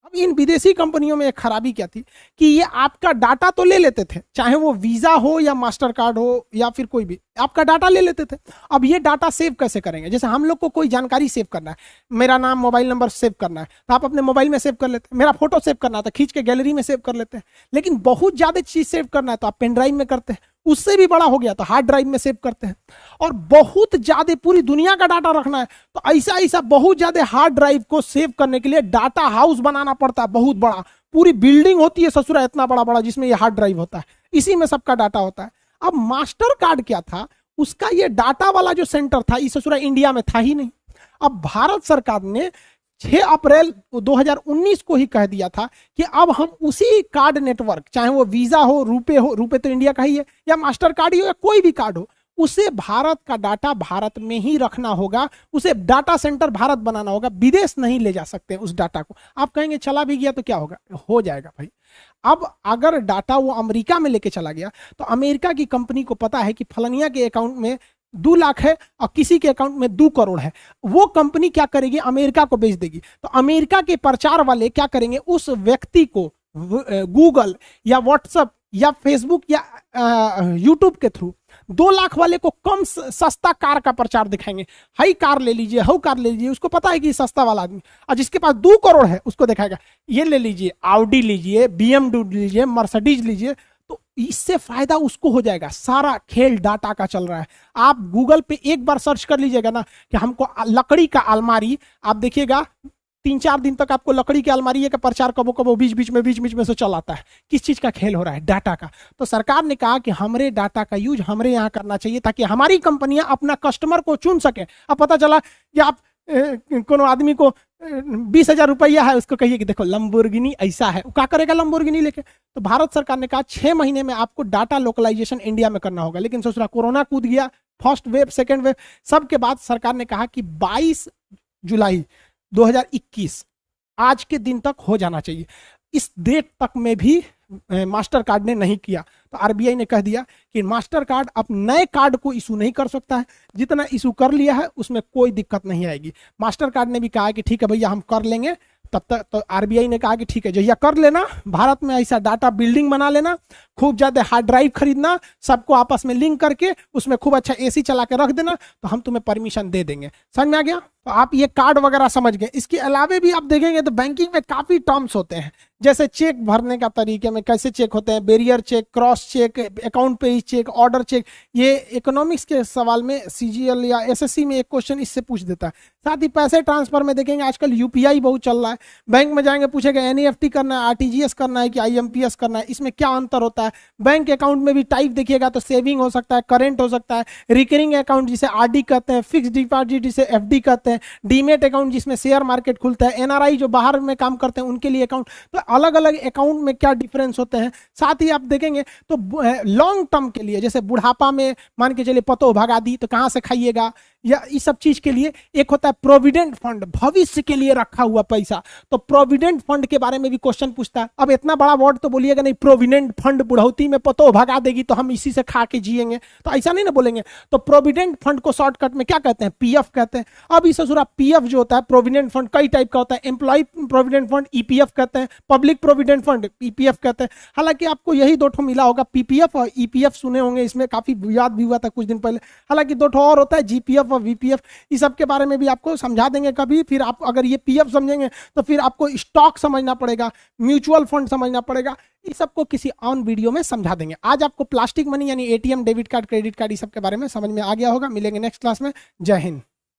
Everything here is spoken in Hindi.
अब इन विदेशी कंपनियों में एक खराबी क्या थी कि ये आपका डाटा तो ले लेते थे, चाहे वो वीजा हो या मास्टर कार्ड हो या फिर कोई भी, आपका डाटा ले लेते थे। अब ये डाटा सेव कैसे करेंगे? जैसे हम लोग को कोई जानकारी सेव करना है, मेरा नाम मोबाइल नंबर सेव करना है तो आप अपने मोबाइल में सेव कर लेते हैं, मेरा फोटो सेव करना है तो खींच के गैलरी में सेव कर लेते हैं, लेकिन बहुत ज्यादा चीज सेव करना है तो आप पेन ड्राइव में करते हैं, उससे भी बड़ा हो गया तो हार्ड ड्राइव में सेव करते हैं। और बहुत ज्यादा पूरी दुनिया का डाटा रखना है तो ऐसा ऐसा बहुत ज्यादा हार्ड ड्राइव को सेव करने के लिए डाटा हाउस बनाना पड़ता है, बहुत बड़ा, पूरी बिल्डिंग होती है ससुरा इतना बड़ा बड़ा जिसमें ये हार्ड ड्राइव होता है, इसी में सबका डाटा होता है। अब मास्टर कार्ड क्या था, उसका ये डाटा वाला जो सेंटर था इस ससुरा इंडिया में था ही नहीं। अब भारत सरकार ने 6 अप्रैल 2019 को ही कह दिया था कि अब हम उसी कार्ड नेटवर्क, चाहे वो वीजा हो, रुपए तो इंडिया का ही है, या मास्टर कार्ड ही हो या कोई भी कार्ड हो, उसे भारत का डाटा भारत में ही रखना होगा, उसे डाटा सेंटर भारत बनाना होगा, विदेश नहीं ले जा सकते उस डाटा को। आप कहेंगे चला भी गया तो क्या होगा? हो जाएगा भाई। अब अगर डाटा वो अमेरिका में लेके चला गया तो अमेरिका की कंपनी को पता है कि फलनिया के अकाउंट में 2 लाख है और किसी के अकाउंट में 2 करोड़ है, वो कंपनी क्या करेगी? अमेरिका को बेच देगी। तो अमेरिका के प्रचार वाले क्या करेंगे? उस व्यक्ति को गूगल या व्हाट्सएप या फेसबुक या यूट्यूब के थ्रू 2 लाख वाले को कम सस्ता कार का प्रचार दिखाएंगे, हाई कार ले लीजिए, हाउ कार ले लीजिए, उसको पता है कि सस्ता वाला आदमी। और जिसके पास 2 करोड़ है उसको दिखाएगा ये ले लीजिए, ऑडी लीजिए, बीएमडब्ल्यू लीजिए, मर्सिडीज लीजिए। तो इससे फायदा उसको हो जाएगा। सारा खेल डाटा का चल रहा है। आप गूगल पे एक बार सर्च कर लीजिएगा ना कि हमको लकड़ी का अलमारी, आप देखिएगा 3-4 दिन तक आपको लकड़ी की अलमारी का प्रचार कबो कबो बीच बीच में से चल आता है। किस चीज का खेल हो रहा है? डाटा का। तो सरकार ने कहा कि हमारे डाटा का यूज हमरे यहाँ करना चाहिए ताकि हमारी कंपनियां अपना कस्टमर को चुन सके। अब पता चला कि आप कोनो आदमी को 20,000 रुपया है, उसको कहिए कि देखो लंबोर्गिनी ऐसा है, क्या करेगा लंबोर्गिनी लेके? तो भारत सरकार ने कहा 6 महीने में आपको डाटा लोकलाइजेशन इंडिया में करना होगा। लेकिन सोच रहा कोरोना कूद गया, फर्स्ट वेव, सेकेंड वेव, सबके बाद सरकार ने कहा कि 22 जुलाई 2021 आज के दिन तक हो जाना चाहिए। इस डेट तक में भी मास्टर कार्ड ने नहीं किया। तो आरबीआई ने कह दिया कि मास्टर कार्ड अब नए कार्ड को इशू नहीं कर सकता है, जितना इशू कर लिया है उसमें कोई दिक्कत नहीं आएगी। मास्टर कार्ड ने भी कहा कि ठीक है भैया हम कर लेंगे। तब तक तो आरबीआई ने कहा कि ठीक है जहिया कर लेना, भारत में ऐसा डाटा बिल्डिंग बना लेना, खूब ज्यादा हार्ड ड्राइव खरीदना, सबको आपस में लिंक करके उसमें खूब अच्छा एसी चला के रख देना, तो हम तुम्हें परमिशन दे देंगे। समझ में आ गया? तो आप ये कार्ड वगैरह समझ गए। इसके अलावे भी आप देखेंगे तो बैंकिंग में काफी टर्म्स होते हैं, जैसे चेक भरने का तरीके में कैसे चेक होते हैं, bearer cheque, cross cheque, account payee cheque, order cheque. ये इकोनॉमिक्स के सवाल में सीजीएल या एसएससी में एक क्वेश्चन इससे पूछ देता है। साथ ही पैसे ट्रांसफर में देखेंगे आजकल यूपीआई बहुत चल रहा है। बैंक में जाएंगे पूछेगा एनईएफटी करना है, आरटीजीएस करना है कि आईएमपीएस करना है, इसमें क्या अंतर होता है। बैंक अकाउंट में भी टाइप देखिएगा तो सेविंग हो सकता है, करेंट हो सकता है, रिकरिंग अकाउंट जिसे आरडी कहते हैं, फिक्स डिपॉजिट जिसे एफडी कहते हैं, डीमेट अकाउंट जिसमें शेयर मार्केट खुलता है, एनआरआई जो बाहर में काम करते हैं उनके लिए अकाउंट। तो अलग अलग अकाउंट में क्या डिफरेंस होते हैं। साथ ही आप देखेंगे तो लॉन्ग टर्म के लिए, जैसे बुढ़ापा में मान के चलिए पतो भगा दी तो कहां से खाइएगा, या इस सब चीज के लिए एक होता है प्रोविडेंट फंड, भविष्य के लिए रखा हुआ पैसा। तो प्रोविडेंट फंड के बारे में भी क्वेश्चन पूछता है। अब इतना बड़ा वर्ड तो बोलिएगा नहीं, प्रोविडेंट फंड बुढ़ौती में पतो भगा देगी तो हम इसी से खा के जिएंगे, तो ऐसा नहीं ना बोलेंगे। तो प्रोविडेंट फंड को शॉर्टकट में क्या कहते हैं? पीएफ कहते हैं। अब इस ससुरा पीएफ जो होता है, प्रोविडेंट फंड कई टाइप का होता है। एम्प्लॉय प्रोविडेंट फंड ईपीएफ कहते हैं, पब्लिक प्रोविडेंट फंड ईपीएफ कहते हैं। हालांकि आपको यही 2 ठो मिला होगा, पीपीएफ और ईपीएफ सुने होंगे, इसमें काफी विवाद भी हुआ था कुछ दिन पहले। हालांकि 2 ठो और होता है, जीपीएफ और वीपीएफ। इस सब के बारे में भी आपको समझा देंगे कभी। फिर आप अगर ये पीएफ समझेंगे तो फिर आपको स्टॉक समझना पड़ेगा, म्यूचुअल फंड समझना पड़ेगा। इस सबको किसी ऑन वीडियो में समझा देंगे। आज आपको प्लास्टिक मनी यानी ATM, debit card, credit card, इस सब के बारे में समझ में आ गया होगा। मिलेंगे नेक्स्ट क्लास में। जय हिंद।